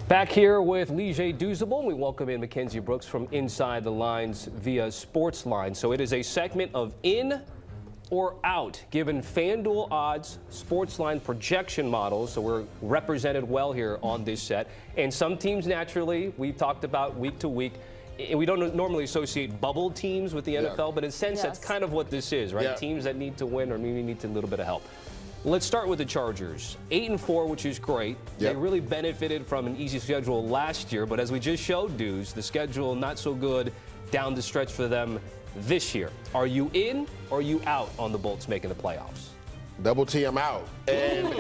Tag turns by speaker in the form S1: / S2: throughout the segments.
S1: Back here with Lige Douzable, we welcome in Mackenzie Brooks from Inside the Lines via Sportsline. So it is a segment of in or out, given FanDuel odds, Sportsline projection models. So we're represented well here on this set. And some teams, naturally, we've talked about week to week. We don't normally associate bubble teams with the NFL, but in a sense, that's kind of what this is, right?
S2: Yeah.
S1: Teams that need to win or maybe need a little bit of help. Let's start with the Chargers. 8-4, which is great.
S2: Yep.
S1: They really benefited from an easy schedule last year, but as we just showed, Deuce, the schedule not so good down the stretch for them this year. Are you in or are you out on the Bolts making the playoffs?
S2: Double T, I'm out. And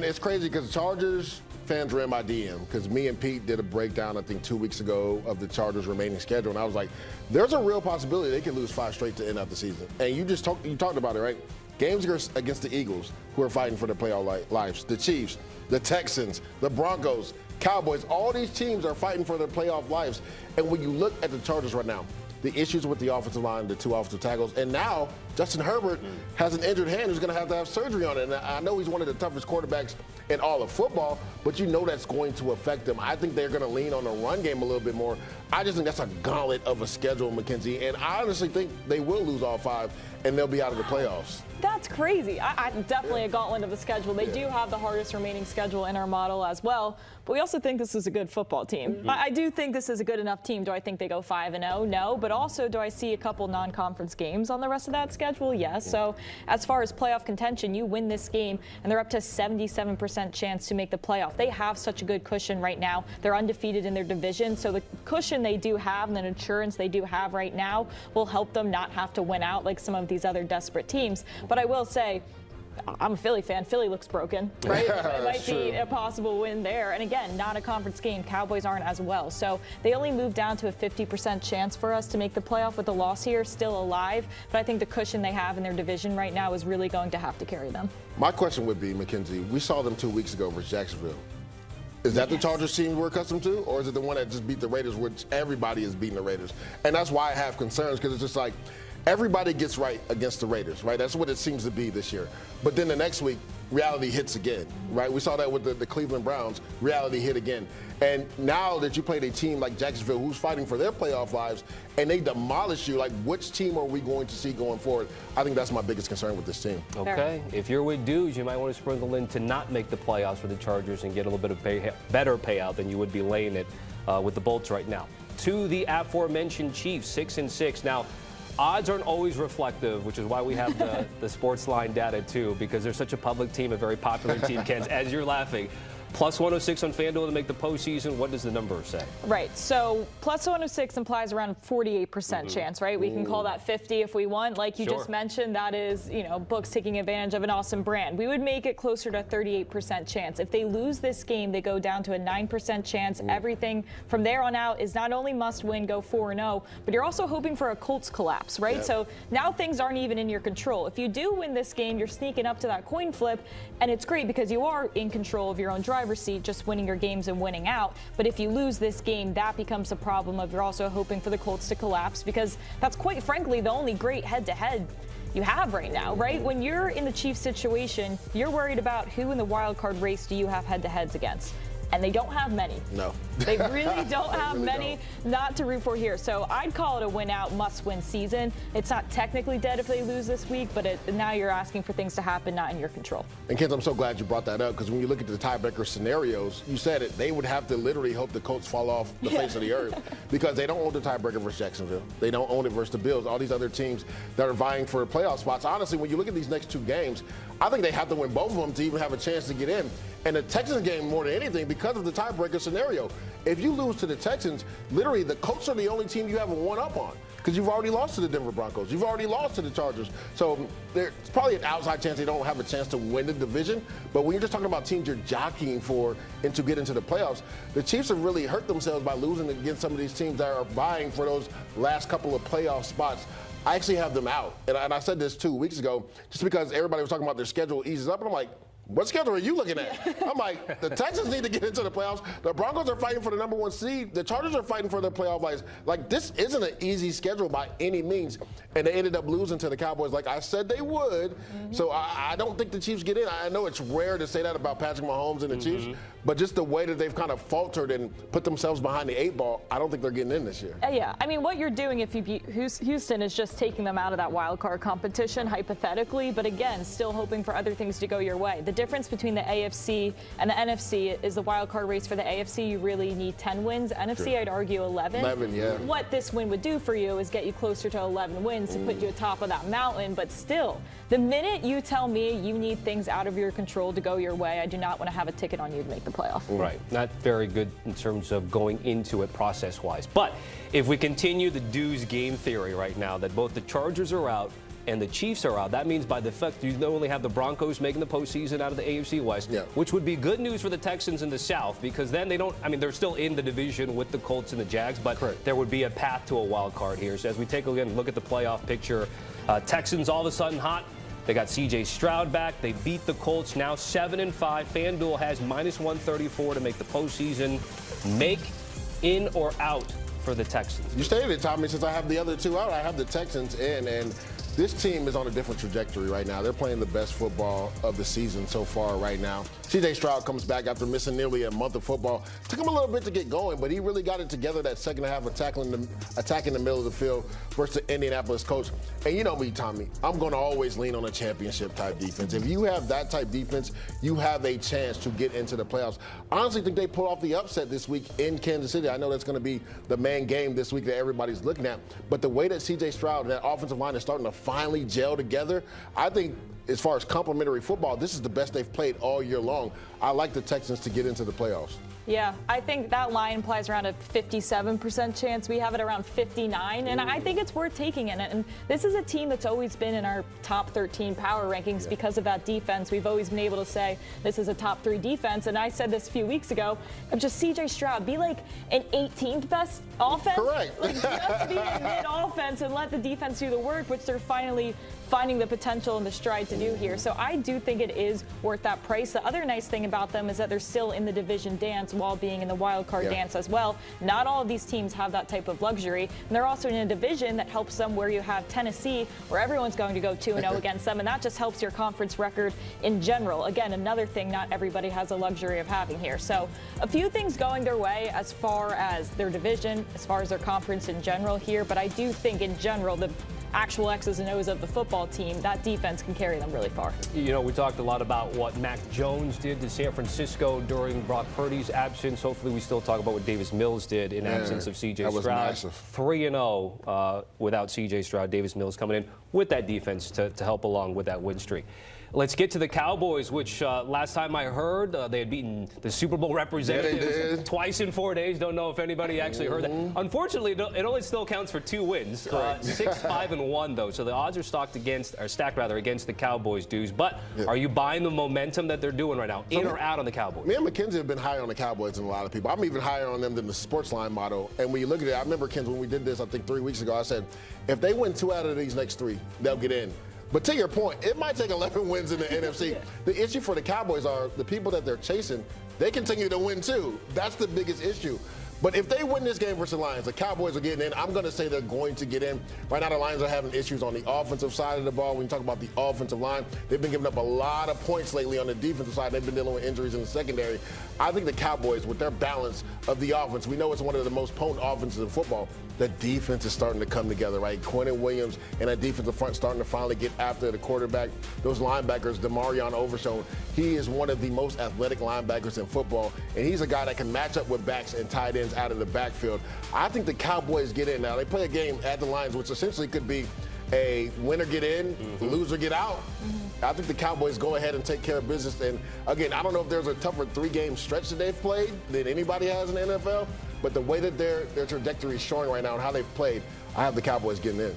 S2: it's crazy because the Chargers fans were in my DM because me and Pete did a breakdown, I think 2 weeks ago, of the Chargers' remaining schedule, and I was like, there's a real possibility they could lose 5 straight to end out the season. And you talked about it, right? Games against the Eagles, who are fighting for their playoff lives, the Chiefs, the Texans, the Broncos, Cowboys, all these teams are fighting for their playoff lives. And when you look at the Chargers right now, the issues with the offensive line, the 2 offensive tackles, and now Justin Herbert has an injured hand who's going to have surgery on it. And I know he's one of the toughest quarterbacks in all of football, but you know that's going to affect them. I think they're going to lean on the run game a little bit more. I just think that's a gauntlet of a schedule, Mackenzie, and I honestly think they will lose all 5 and they'll be out of the playoffs.
S3: That's crazy. I definitely a gauntlet of a schedule. They do have the hardest remaining schedule in our model as well, but we also think this is a good football team. I do think this is a good enough team. Do I think they go 5-0? No, but also do I see a couple non-conference games on the rest of that schedule? Yes. So as far as playoff contention, you win this game and they're up to 77% chance to make the playoff. They have such a good cushion right now. They're undefeated in their division, so the cushion they do have and the insurance they do have right now will help them not have to win out like some of these other desperate teams. But I will say, I'm a Philly fan. Philly looks broken, right? It might be a possible win there. And again, not a conference game. Cowboys aren't as well. So they only moved down to a 50% chance for us to make the playoff with the loss here, still alive. But I think the cushion they have in their division right now is really going to have to carry them.
S2: My question would be, Mackenzie, we saw them 2 weeks ago versus Jacksonville. Is that the Chargers team we're accustomed to, or is it the one that just beat the Raiders, which everybody is beating the Raiders? And that's why I have concerns, because it's just like, everybody gets right against the Raiders, right? That's what it seems to be this year. But then the next week, reality hits again, right? We saw that with the Cleveland Browns. Reality hit again. And now that you played a team like Jacksonville, who's fighting for their playoff lives, and they demolish you, like, which team are we going to see going forward? I think that's my biggest concern with this team.
S1: Okay. If you're with dudes, you might want to sprinkle in to not make the playoffs for the Chargers and get a little bit of better payout than you would be laying it with the Bolts right now. To the aforementioned Chiefs, 6-6. Now, odds aren't always reflective, which is why we have the Sportsline data too, because they're such a public team, a very popular team, Ken, as you're laughing. Plus 106 on FanDuel to make the postseason. What does the number say? Right.
S3: So plus 106 implies around 48% chance, right? We can call that 50 if we want. Like you just mentioned, that is, books taking advantage of an awesome brand. We would make it closer to 38% chance. If they lose this game, they go down to a 9% chance. Everything from there on out is not only must win, go 4-0, but you're also hoping for a Colts collapse, right? Yep. So now things aren't even in your control. If you do win this game, you're sneaking up to that coin flip, and it's great because you are in control of your own driver's seat, just winning your games and winning out. But if you lose this game, that becomes a problem of you're also hoping for the Colts to collapse, because that's quite frankly the only great head-to-head you have right now, right? When you're in the Chiefs situation, you're worried about who in the wild card race do you have head-to-heads against. And they don't have many.
S2: No.
S3: They really don't have many not to root for here. So I'd call it a win-out, must-win season. It's not technically dead if they lose this week, but now you're asking for things to happen not in your control.
S2: And Kent, I'm so glad you brought that up, because when you look at the tiebreaker scenarios, you said it, they would have to literally hope the Colts fall off the face of the earth, because they don't own the tiebreaker versus Jacksonville. They don't own it versus the Bills, all these other teams that are vying for playoff spots. Honestly, when you look at these next 2 games, I think they have to win both of them to even have a chance to get in. And the Texans game more than anything because of the tiebreaker scenario. If you lose to the Texans, literally the Colts are the only team you haven't won up on, because you've already lost to the Denver Broncos. You've already lost to the Chargers. So there's probably an outside chance they don't have a chance to win the division. But when you're just talking about teams you're jockeying for and to get into the playoffs, the Chiefs have really hurt themselves by losing against some of these teams that are vying for those last couple of playoff spots. I actually have them out. And I said this 2 weeks ago, just because everybody was talking about their schedule eases up. And I'm like, what schedule are you looking at? I'm like, the Texans need to get into the playoffs. The Broncos are fighting for the number 1 seed. The Chargers are fighting for their playoff lives. Like, this isn't an easy schedule by any means. And they ended up losing to the Cowboys like I said they would. So I don't think the Chiefs get in. I know it's rare to say that about Patrick Mahomes and the Chiefs, but just the way that they've kind of faltered and put themselves behind the 8 ball, I don't think they're getting in this year.
S3: Yeah, I mean, what you're doing if you beat Houston is just taking them out of that wild card competition, hypothetically, but again, still hoping for other things to go your way. The difference between the AFC and the NFC is the wild card race. For the AFC, you really need 10 wins. NFC, I'd argue 11.
S2: 11, yeah.
S3: What this win would do for you is get you closer to 11 wins to put you atop of that mountain, but still, the minute you tell me you need things out of your control to go your way, I do not want to have a ticket on you to make the playoff.
S1: Right. Not very good in terms of going into it process-wise. But if we continue the Dew's game theory right now, that both the Chargers are out and the Chiefs are out, that means by default you not only have the Broncos making the postseason out of the AFC West, which would be good news for the Texans in the South, because then they don't, I mean, they're still in the division with the Colts and the Jags, but there would be a path to a wild card here. So as we take a look at the playoff picture, Texans all of a sudden hot. They got C.J. Stroud back. They beat the Colts, now 7-5. FanDuel has -134 to make the postseason. Make in or out for the Texans?
S2: You stated it, Tommy. Since I have the other 2 out, I have the Texans in, and this team is on a different trajectory right now. They're playing the best football of the season so far right now. C.J. Stroud comes back after missing nearly a month of football. Took him a little bit to get going, but he really got it together that second half, attacking the middle of the field versus the Indianapolis Colts. And you know me, Tommy, I'm going to always lean on a championship-type defense. If you have that type defense, you have a chance to get into the playoffs. I honestly think they pulled off the upset this week in Kansas City. I know that's going to be the main game this week that everybody's looking at, but the way that C.J. Stroud and that offensive line is starting to finally gel together, I think as far as complimentary football, this is the best they've played all year long. I like the Texans to get into the playoffs.
S3: Yeah, I think that line implies around a 57% chance. We have it around 59, and I think it's worth taking in it. And this is a team that's always been in our top 13 power rankings because of that defense. We've always been able to say this is a top 3 defense, and I said this a few weeks ago of just C.J. Stroud be like an 18th best offense.
S2: Correct.
S3: Like just be a mid-offense and let the defense do the work, which they're finally finding the potential and the stride to do here. So I do think it is worth that price. The other nice thing about them is that they're still in the division dance while being in the wild card dance as well. Not all of these teams have that type of luxury. And they're also in a division that helps them where you have Tennessee, where everyone's going to go 2-0 against them, and that just helps your conference record in general. Again, another thing not everybody has the luxury of having here. So a few things going their way as far as their division, as far as their conference in general here, but I do think in general the actual X's and O's of the football team, that defense can carry them really far.
S1: You know, we talked a lot about what Mac Jones did to San Francisco during Brock Purdy's absence. Hopefully we still talk about what Davis Mills did in absence of C.J. Stroud.
S2: Massive.
S1: 3-0 without C.J. Stroud. Davis Mills coming in with that defense to help along with that win streak. Let's get to the Cowboys, which last time I heard, they had beaten the Super Bowl representatives twice in 4 days. Don't know if anybody actually heard that. Unfortunately, it only still counts for 2 wins. 6-5-1, though. So the odds are stacked against the Cowboys, dudes. But are you buying the momentum that they're doing right now, in or out on the Cowboys?
S2: Me and Mackenzie have been higher on the Cowboys than a lot of people. I'm even higher on them than the sports line model. And when you look at it, I remember, Kenz, when we did this, I think 3 weeks ago, I said, if they win 2 out of these next 3, they'll get in. But to your point, it might take 11 wins in the NFC. The issue for the Cowboys are the people that they're chasing, they continue to win too. That's the biggest issue. But if they win this game versus the Lions, the Cowboys are getting in. I'm going to say they're going to get in. Right now, the Lions are having issues on the offensive side of the ball. When you talk about the offensive line, they've been giving up a lot of points lately on the defensive side. They've been dealing with injuries in the secondary. I think the Cowboys, with their balance of the offense, we know it's one of the most potent offenses in football. The defense is starting to come together, right? Quentin Williams and that defensive front starting to finally get after the quarterback. Those linebackers, DeMarion Overshown, he is one of the most athletic linebackers in football, and he's a guy that can match up with backs and tight ends out of the backfield. I think the Cowboys get in now. They play a game at the Lions, which essentially could be a winner get in, loser get out. I think the Cowboys go ahead and take care of business. And again, I don't know if there's a tougher 3-game stretch that they've played than anybody has in the NFL, but the way that their trajectory is showing right now and how they've played, I have the Cowboys getting in.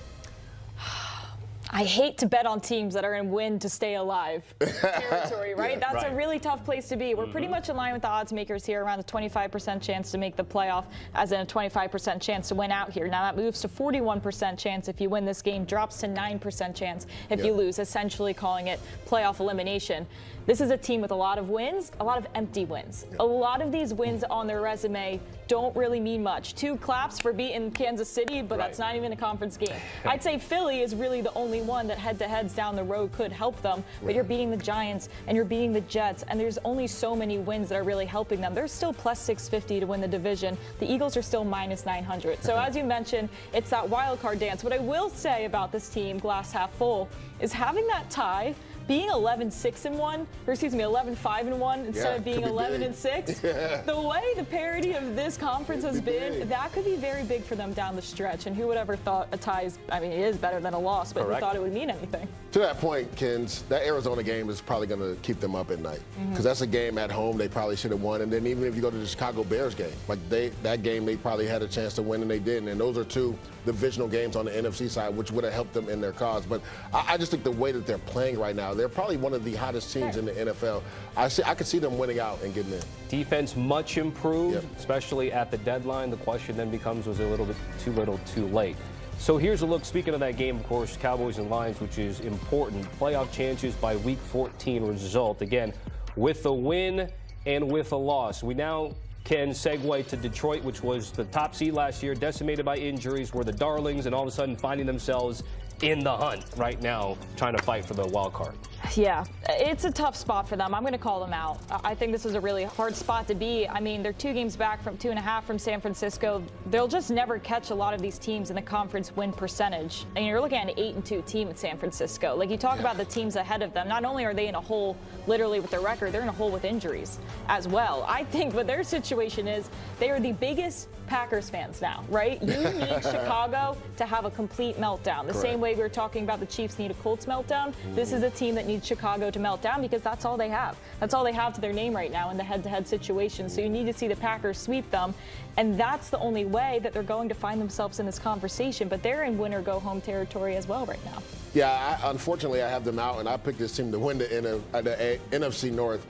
S3: I hate to bet on teams that are in win to stay alive territory, right? That's a really tough place to be. We're pretty much in line with the odds makers here, around a 25% chance to make the playoff, as in a 25% chance to win out here. Now that moves to 41% chance if you win this game, drops to 9% chance if you lose, essentially calling it playoff elimination. This is a team with a lot of wins, a lot of empty wins. A lot of these wins on their resume don't really mean much. 2 claps for beating Kansas City, but that's not even a conference game. I'd say Philly is really the only one that head-to-heads down the road could help them, but you're beating the Giants and you're beating the Jets, and there's only so many wins that are really helping them. They're still plus 650 to win the division. The Eagles are still minus 900. So as you mentioned, it's that wild card dance. What I will say about this team, glass half full, is having that tie, being 11-6-1, or excuse me, 11-5-1 instead of being 11-6. The way the parity of this conference has been, that could be very big for them down the stretch. And who would ever thought a tie is, I mean, it is better than a loss, but who thought it would mean anything?
S2: To that point, Kens, that Arizona game is probably going to keep them up at night because that's a game at home they probably should have won. And then even if you go to the Chicago Bears game, like that game they probably had a chance to win and they didn't. And those are 2 divisional games on the NFC side, which would have helped them in their cause. But I just think the way that they're playing right now, they're probably one of the hottest teams in the NFL. I could see them winning out and getting in.
S1: Defense much improved, especially at the deadline. The question then becomes, was it a little bit too little too late? So here's a look. Speaking of that game, of course, Cowboys and Lions, which is important. Playoff chances by Week 14 result. Again, with a win and with a loss. We now can segue to Detroit, which was the top seed last year, decimated by injuries, were the darlings, and all of a sudden finding themselves in the hunt right now, trying to fight for the wild card.
S3: Yeah, it's a tough spot for them. I'm going to call them out. I think this is a really hard spot to be. I mean, they're 2 games back from 2.5 from San Francisco. They'll just never catch a lot of these teams in the conference win percentage. And you're looking at an 8-2 team at San Francisco. Like, you talk about the teams ahead of them. Not only are they in a hole literally with their record, they're in a hole with injuries as well. I think what their situation is, they are the biggest Packers fans now, right? You need Chicago to have a complete meltdown. The same way we were talking about the Chiefs need a Colts meltdown. This is a team that needs Chicago to melt down because that's all they have. That's all they have to their name right now in the head-to-head situation. So you need to see the Packers sweep them, and that's the only way that they're going to find themselves in this conversation. But they're in win-or-go-home territory as well right now.
S2: Yeah, unfortunately, I have them out, and I picked this team to win the NFC North.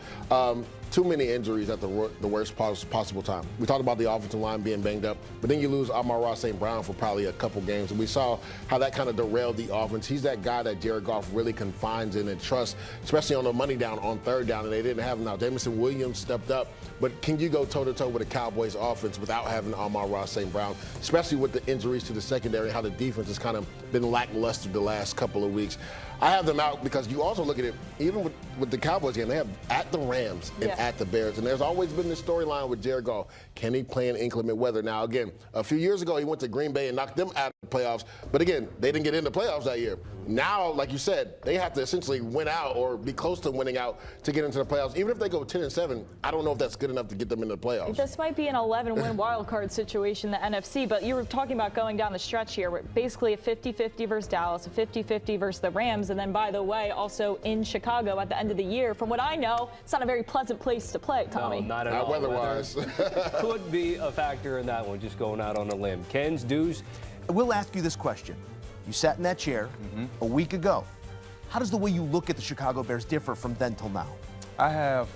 S2: Too many injuries at the worst possible time. We talked about the offensive line being banged up, but then you lose Amon-Ra St. Brown for probably a couple games, and we saw how that kind of derailed the offense. He's that guy that Jared Goff really confines in and trusts, especially on the money down, on 3rd down, and they didn't have him now. Jameson Williams stepped up, but can you go toe-to-toe with a Cowboys offense without having Amon-Ra St. Brown, especially with the injuries to the secondary, how the defense has kind of been lackluster the last couple of weeks? I have them out because you also look at it, even with the Cowboys game, they have at the Rams and at the Bears. And there's always been this storyline with Jared Goff. Can he play in inclement weather? Now, again, a few years ago, he went to Green Bay and knocked them out of the playoffs. But again, they didn't get into the playoffs that year. Now, like you said, they have to essentially win out or be close to winning out to get into the playoffs. Even if they go 10-7, I don't know if that's good enough to get them into the playoffs.
S3: This might be an 11-win wild card situation, the NFC, but you were talking about going down the stretch here. We're basically a 50-50 versus Dallas, a 50-50 versus the Rams, and then, by the way, also in Chicago at the end of the year. From what I know, it's not a very pleasant place to play, Tommy.
S1: No, not at all.
S2: Weather-wise.
S1: Could be a factor in that one, just going out on a limb. Ken's, Dews?
S4: We'll ask you this question. You sat in that chair a week ago. How does the way you look at the Chicago Bears differ from then till now?
S5: I have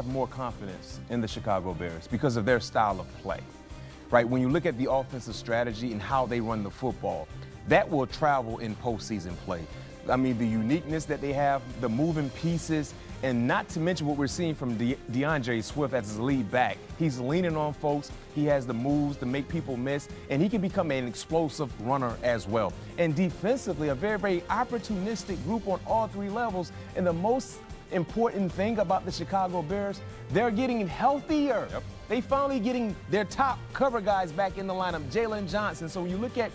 S5: more confidence in the Chicago Bears because of their style of play, right? When you look at the offensive strategy and how they run the football, that will travel in postseason play. I mean, the uniqueness that they have, the moving pieces, and not to mention what we're seeing from DeAndre Swift as his lead back. He's leaning on folks. He has the moves to make people miss, and he can become an explosive runner as well. And defensively, a very, very opportunistic group on all 3 levels. And the most important thing about the Chicago Bears, they're getting healthier. They finally getting their top cover guys back in the lineup, Jalen Johnson. So when you look at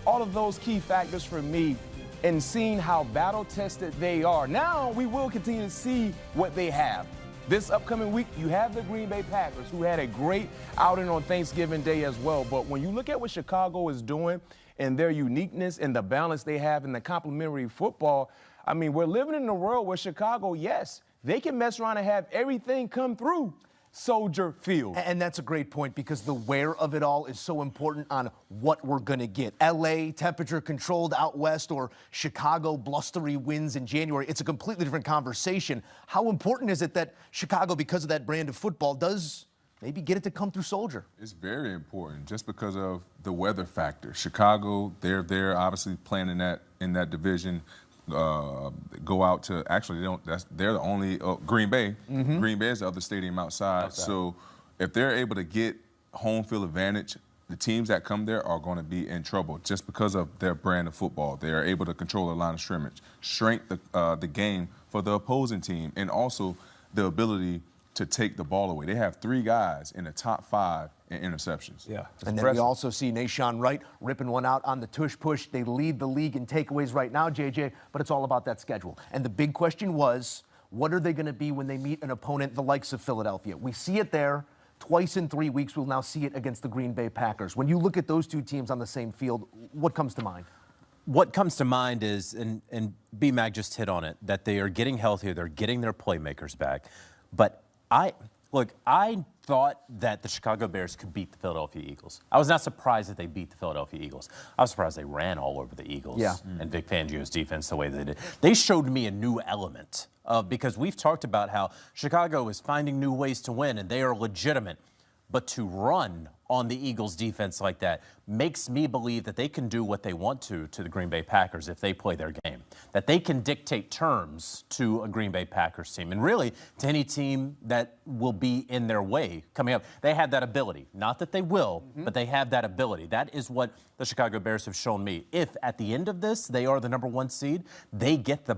S5: all of those key factors for me, and seeing how battle-tested they are. Now we will continue to see what they have. This upcoming week, you have the Green Bay Packers, who had a great outing on Thanksgiving Day as well. But when you look at what Chicago is doing and their uniqueness and the balance they have in the complementary football, I mean, we're living in a world where Chicago, yes, they can mess around and have everything come through Soldier Field.
S4: And that's a great point because the where of it all is so important on what we're going to get. L.A., temperature controlled out west, or Chicago, blustery winds in January. It's a completely different conversation. How important is it that Chicago, because of that brand of football, does maybe get it to come through Soldier?
S6: It's very important just because of the weather factor. Chicago, they're obviously playing in that division. go out to, actually they don't, they're the only, Green Bay. Green Bay is the other stadium outside. So if they're able to get home field advantage, the teams that come there are going to be in trouble just because of their brand of football. They are able to control the line of scrimmage, shrink the game for the opposing team, and also the ability to take the ball away. They have 3 guys in the top 5 in interceptions.
S4: Yeah. And then we also see Nashawn Wright ripping one out on the tush push. They lead the league in takeaways right now, JJ, but it's all about that schedule. And the big question was, what are they going to be when they meet an opponent the likes of Philadelphia? We see it there. Twice in 3 weeks, we'll now see it against the Green Bay Packers. When you look at those 2 teams on the same field, what comes to mind?
S7: What comes to mind is, and B-Mag just hit on it, that they are getting healthier, they're getting their playmakers back. But I thought that the Chicago Bears could beat the Philadelphia Eagles. I was not surprised that they beat the Philadelphia Eagles. I was surprised they ran all over the Eagles and Vic Fangio's defense the way they did. They showed me a new element because we've talked about how Chicago is finding new ways to win and they are legitimate. But to run on the Eagles defense like that makes me believe that they can do what they want to the Green Bay Packers if they play their game. That they can dictate terms to a Green Bay Packers team and really to any team that will be in their way coming up. They have that ability. Not that they will, but they have that ability. That is what the Chicago Bears have shown me. If at the end of this they are the #1 seed, they get the